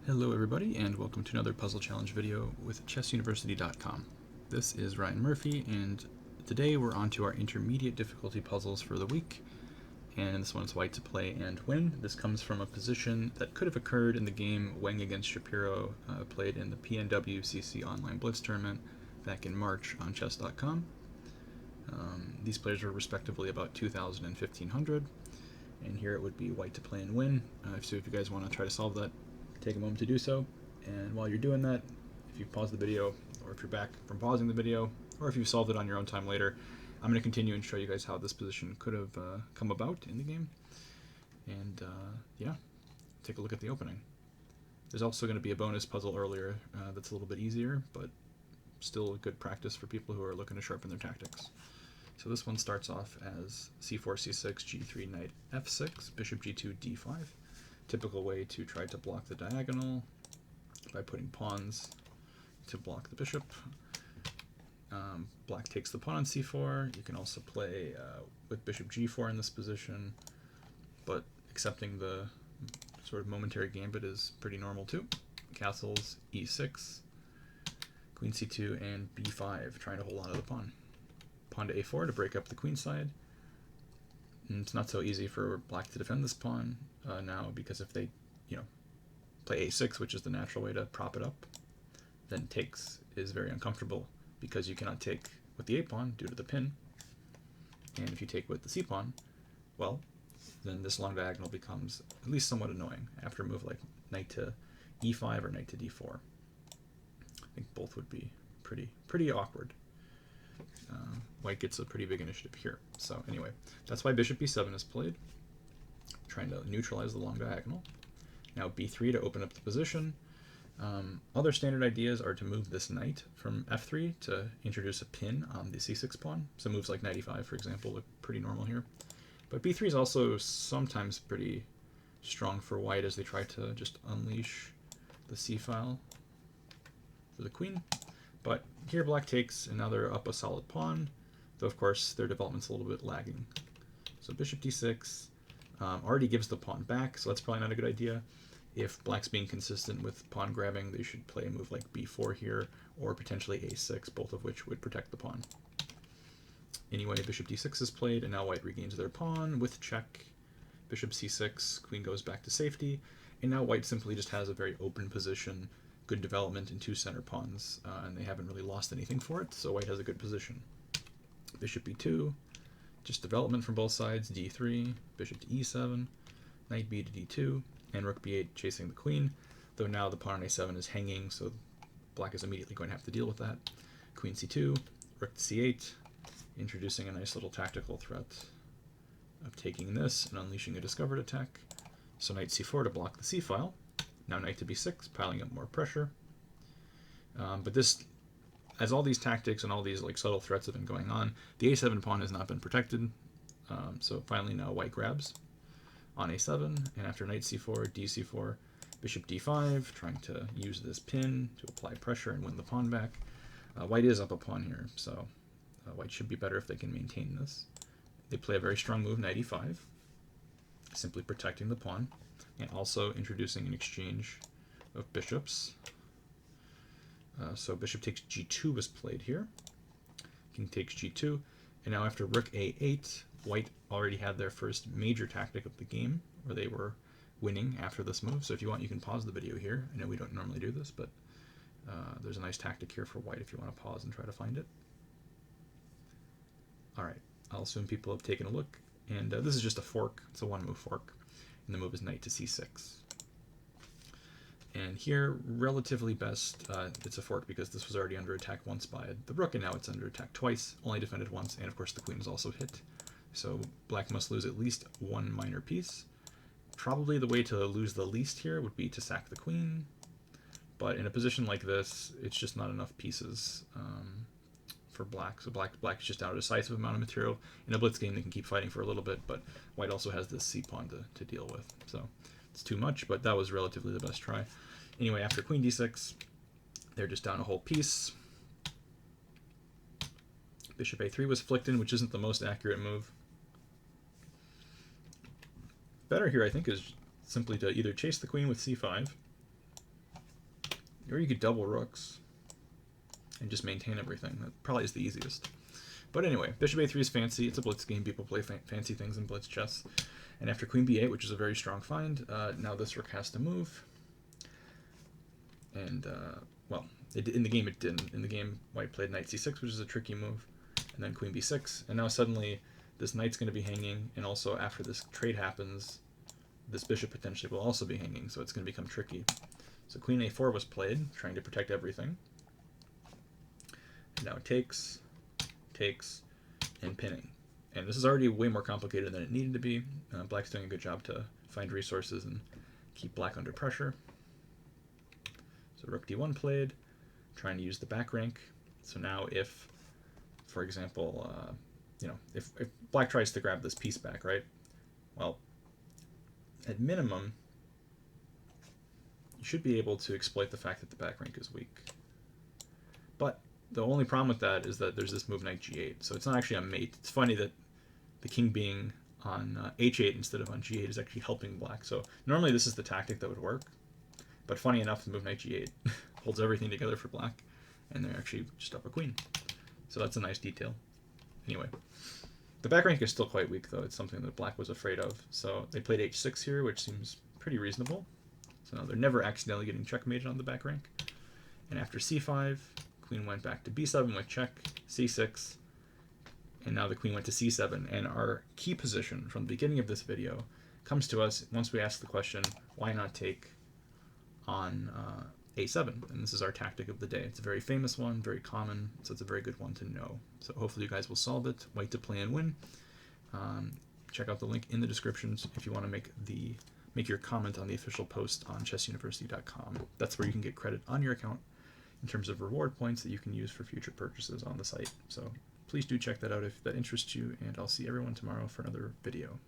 Hello everybody and welcome to another puzzle challenge video with chessuniversity.com. This is Ryan Murphy and today we're on to our intermediate difficulty puzzles for the week, and this one's white to play and win. This comes from a position that could have occurred in the game Wang against Shapiro, played in the PNW CC Online Blitz tournament back in March on chess.com. These players were respectively about 2,000 and 1,500, and here it would be white to play and win. So if you guys want to try to solve that, take a moment to do so. And while you're doing that, if you pause the video, or if you're back from pausing the video, or if you've solved it on your own time later, I'm going to continue and show you guys how this position could have come about in the game. And yeah, take a look at the opening. There's also going to be a bonus puzzle earlier that's a little bit easier, but still good practice for people who are looking to sharpen their tactics. So this one starts off as c4, c6, g3, knight f6, bishop g2, d5. Typical way to try to block the diagonal by putting pawns to block the bishop. Black takes the pawn on c4. You can also play with bishop g4 in this position, but accepting the sort of momentary gambit is pretty normal too. Castles e6, queen c2, and b5, trying to hold on to the pawn. Pawn to a4 to break up the queen side. And it's not so easy for black to defend this pawn now, because if they, play a6, which is the natural way to prop it up, then takes is very uncomfortable because you cannot take with the a pawn due to the pin. And if you take with the c pawn, well, then this long diagonal becomes at least somewhat annoying after a move like knight to e5 or knight to d4. I think both would be pretty awkward. White gets a pretty big initiative here. So anyway, that's why bishop b7 is played, trying to neutralize the long diagonal. Now b3 to open up the position. Other standard ideas are to move this knight from f3 to introduce a pin on the c6 pawn. So moves like knight e5, for example, look pretty normal here. But b3 is also sometimes pretty strong for white as they try to just unleash the c-file for the queen. But here black takes, and now they're up a solid pawn, though of course their development's a little bit lagging. So bishop d6 already gives the pawn back, so that's probably not a good idea. If black's being consistent with pawn grabbing, they should play a move like b4 here, or potentially a6, both of which would protect the pawn. Anyway, bishop d6 is played, and now white regains their pawn with check. Bishop c6, queen goes back to safety, and now white simply just has a very open position, good development in two center pawns, and they haven't really lost anything for it, so white has a good position. Bishop b2, just development from both sides, d3, bishop to e7, knight b to d2, and rook b8 chasing the queen, though now the pawn on a7 is hanging, so black is immediately going to have to deal with that. Queen c2, rook to c8, introducing a nice little tactical threat of taking this and unleashing a discovered attack. So knight c4 to block the c-file. Now knight to b6, piling up more pressure. But this, as all these tactics and all these subtle threats have been going on, the a7 pawn has not been protected. So finally now white grabs on a7, and after knight c4, dc4, bishop d5, trying to use this pin to apply pressure and win the pawn back. White is up a pawn here, so white should be better if they can maintain this. They play a very strong move, knight e5, simply protecting the pawn, and also introducing an exchange of bishops. So bishop takes g2 was played here. King takes g2, and now after rook a8, white already had their first major tactic of the game, where they were winning after this move. So if you want, you can pause the video here. I know we don't normally do this, but there's a nice tactic here for white if you want to pause and try to find it. Alright, I'll assume people have taken a look, and this is just a fork. It's a one-move fork, and the move is knight to c6. And here, relatively best, it's a fork because this was already under attack once by the rook, and now it's under attack twice, only defended once, and of course the queen is also hit. So black must lose at least one minor piece. Probably the way to lose the least here would be to sack the queen, but in a position like this, it's just not enough pieces for black. So black is just down a decisive amount of material. In a blitz game, they can keep fighting for a little bit, but white also has this c-pawn to deal with. So it's too much, but that was relatively the best try. Anyway, after queen d6, they're just down a whole piece. Bishop a3 was flicked in, which isn't the most accurate move. Better here, I think, is simply to either chase the queen with c5, Or you could double rooks and just maintain everything. That probably is the easiest. But anyway, bishop a3 is fancy. It's a blitz game. People play fancy things in blitz chess. And after queen b8, which is a very strong find, now this rook has to move. And, well, in the game it didn't. In the game, white played knight c6, which is a tricky move, and then queen b6. And now suddenly this knight's going to be hanging, and also after this trade happens, this bishop potentially will also be hanging, so it's going to become tricky. So queen a4 was played, trying to protect everything. And now it takes, and pinning. And this is already way more complicated than it needed to be. Black's doing a good job to find resources and keep black under pressure. So rook d1 played, trying to use the back rank. So now if, for example, if black tries to grab this piece back, right? Well, at minimum, you should be able to exploit the fact that the back rank is weak. But the only problem with that is that there's this move knight g8, so it's not actually a mate. It's funny that the king being on h8 instead of on g8 is actually helping black. So normally this is the tactic that would work, but funny enough, the move knight g8 holds everything together for black, and they're actually just up a queen. So that's a nice detail. Anyway, the back rank is still quite weak, though. It's something that black was afraid of. So they played h6 here, which seems pretty reasonable. So now they're never accidentally getting checkmated on the back rank. And after c5, queen went back to b7 with check, c6, and now the queen went to c7. And our key position from the beginning of this video comes to us once we ask the question, why not take on a7? And this is our tactic of the day. It's a very famous one, very common, so it's a very good one to know. So hopefully you guys will solve it. White to play and win. Check out the link in the descriptions if you want to make your comment on the official post on chessuniversity.com. That's where you can get credit on your account in terms of reward points that you can use for future purchases on the site. So please do check that out if that interests you, and I'll see everyone tomorrow for another video.